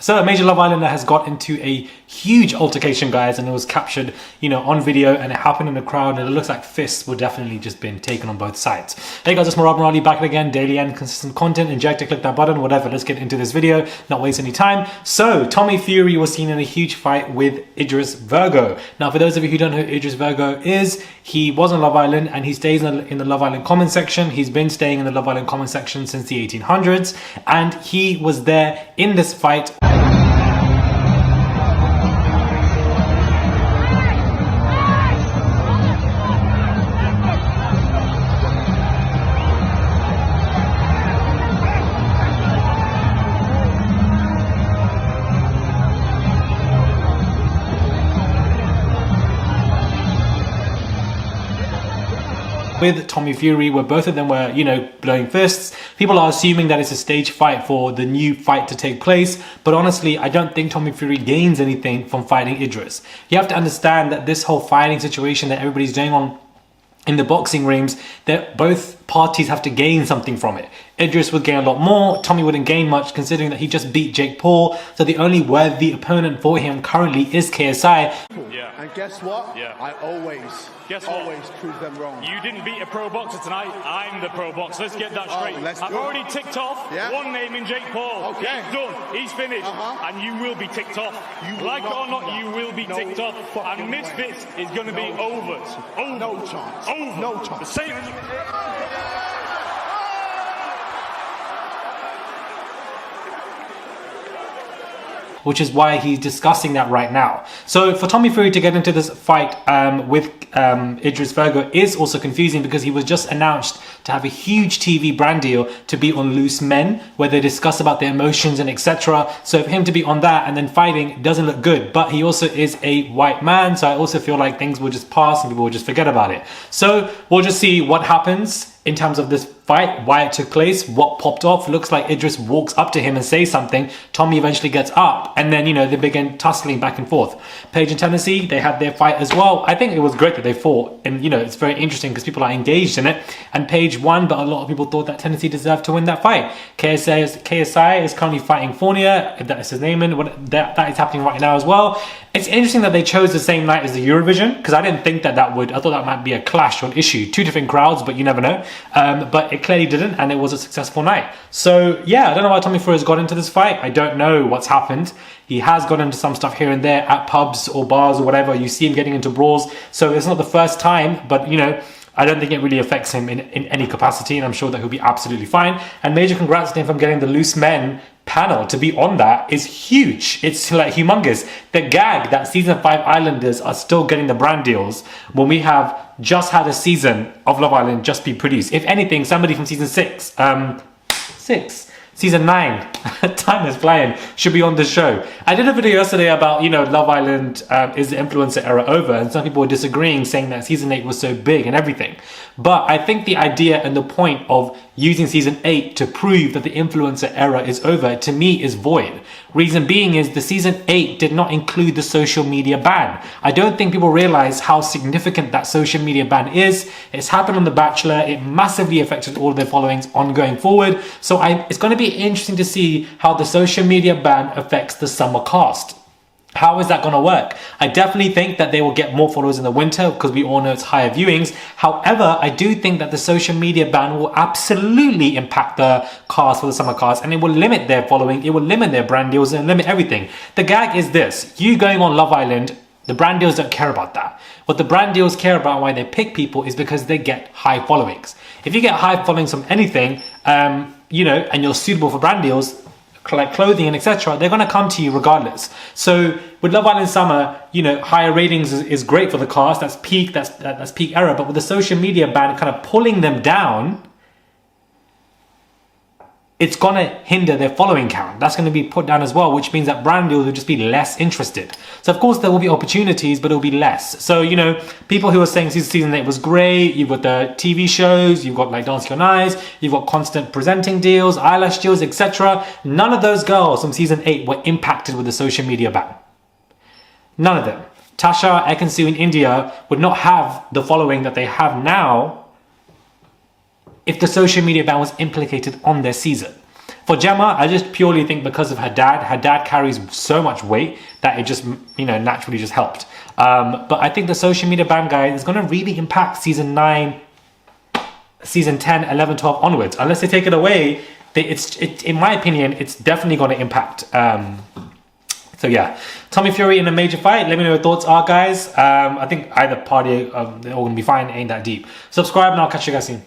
So a major Love Islander has got into a huge altercation, guys, and it was captured, on video, and it happened in the crowd, and it looks like fists were definitely just been taken on both sides. Hey guys, it's Murad Morali back again, daily and consistent content. Inject it, click that button, whatever. Let's get into this video, not waste any time. So Tommy Fury was seen in a huge fight with Idris Virgo. Now, for those of you who don't know who Idris Virgo is, he was on Love Island and he stays in the Love Island comment section. He's been staying in the Love Island comment section since the 1800s, and he was there in this fight. With Tommy Fury, where both of them were, blowing fists. People are assuming that it's a stage fight for the new fight to take place, but honestly, I don't think Tommy Fury gains anything from fighting Idris. You have to understand that this whole fighting situation that everybody's doing on in the boxing rings, that both parties have to gain something from it. Idris would gain a lot more, Tommy wouldn't gain much considering that he just beat Jake Paul, so the only worthy opponent for him currently is KSI. Yeah. And guess what? Yeah. I always prove them wrong. You didn't beat a pro boxer tonight, I'm the pro boxer. Let's get that straight. I've already ticked off one name in Jake Paul. Okay. He's done, he's finished, and you will be ticked off. Like it or not, you will be ticked off. And Misfits is going to be over. No chance. Over. No chance. The same. Which is why he's discussing that right now. So for Tommy Fury to get into this fight with Idris Virgo is also confusing, because he was just announced to have a huge TV brand deal to be on Loose Men, where they discuss about their emotions and etc. So for him to be on that and then fighting doesn't look good, but he also is a white man, so I also feel like things will just pass and people will just forget about it. So we'll just see what happens in terms of this fight, why it took place, what popped off. Looks like Idris walks up to him and says something. Tommy eventually gets up, and then, they begin tussling back and forth. Paige and Tennessee, they had their fight as well. I think it was great that they fought, and, it's very interesting because people are engaged in it. And Paige won, but a lot of people thought that Tennessee deserved to win that fight. KSI is currently fighting Fournier, if that is his name, and that is happening right now as well. It's interesting that they chose the same night as the Eurovision, because I didn't think that I thought that might be a clash or an issue. Two different crowds, but you never know. But it clearly didn't, and it was a successful night. So yeah, I don't know why Tommy Fury has got into this fight. I don't know what's happened. He has got into some stuff here and there at pubs or bars or whatever. You see him getting into brawls. So it's not the first time, but I don't think it really affects him in any capacity, and I'm sure that he'll be absolutely fine. And major congrats to him from getting the Loose Men panel. To be on that is huge. It's like humongous. The gag that season 5 Islanders are still getting the brand deals when we have just had a season of Love Island just be produced. If anything, somebody from season 6, season 9, time is flying, should be on the show. I did a video yesterday about, Love Island is the influencer era over, and some people were disagreeing, saying that season 8 was so big and everything. But I think the idea and the point of using season 8 to prove that the influencer era is over, to me, is void. Reason being is the season 8 did not include the social media ban. I don't think people realize how significant that social media ban is. It's happened on The Bachelor. It massively affected all of their followings ongoing forward. So it's going to be interesting to see how the social media ban affects the summer cast. How is that going to work? I definitely think that they will get more followers in the winter, because we all know it's higher viewings. However, I do think that the social media ban will absolutely impact the cast for the summer cast, and it will limit their following, it will limit their brand deals, and limit everything. The gag is this: you going on Love Island, the brand deals don't care about that. What the brand deals care about, why they pick people, is because they get high followings. If you get high followings from anything, and you're suitable for brand deals, like clothing and etc., they're going to come to you regardless. So with Love Island Summer, higher ratings is great for the cast. That's peak era. But with the social media ban kind of pulling them down, it's going to hinder their following count. That's going to be put down as well, which means that brand deals will just be less interested. So of course there will be opportunities, but it'll be less. So, people who are saying season 8 was great, you've got the TV shows, you've got like Dancing on Ice, you've got constant presenting deals, eyelash deals, etc. None of those girls from season 8 were impacted with the social media ban. None of them. Tasha, Ekansu in India would not have the following that they have now if the social media ban was implicated on their season. For Gemma, I just purely think because of her dad carries so much weight that it just, you know, naturally just helped. But I think the social media ban, guys, is going to really impact season 9, season 10, 11, 12 onwards. Unless they take it away, in my opinion, it's definitely going to impact. So yeah, Tommy Fury in a major fight. Let me know your thoughts are, guys. I think either party, they're all going to be fine. Ain't that deep. Subscribe and I'll catch you guys soon.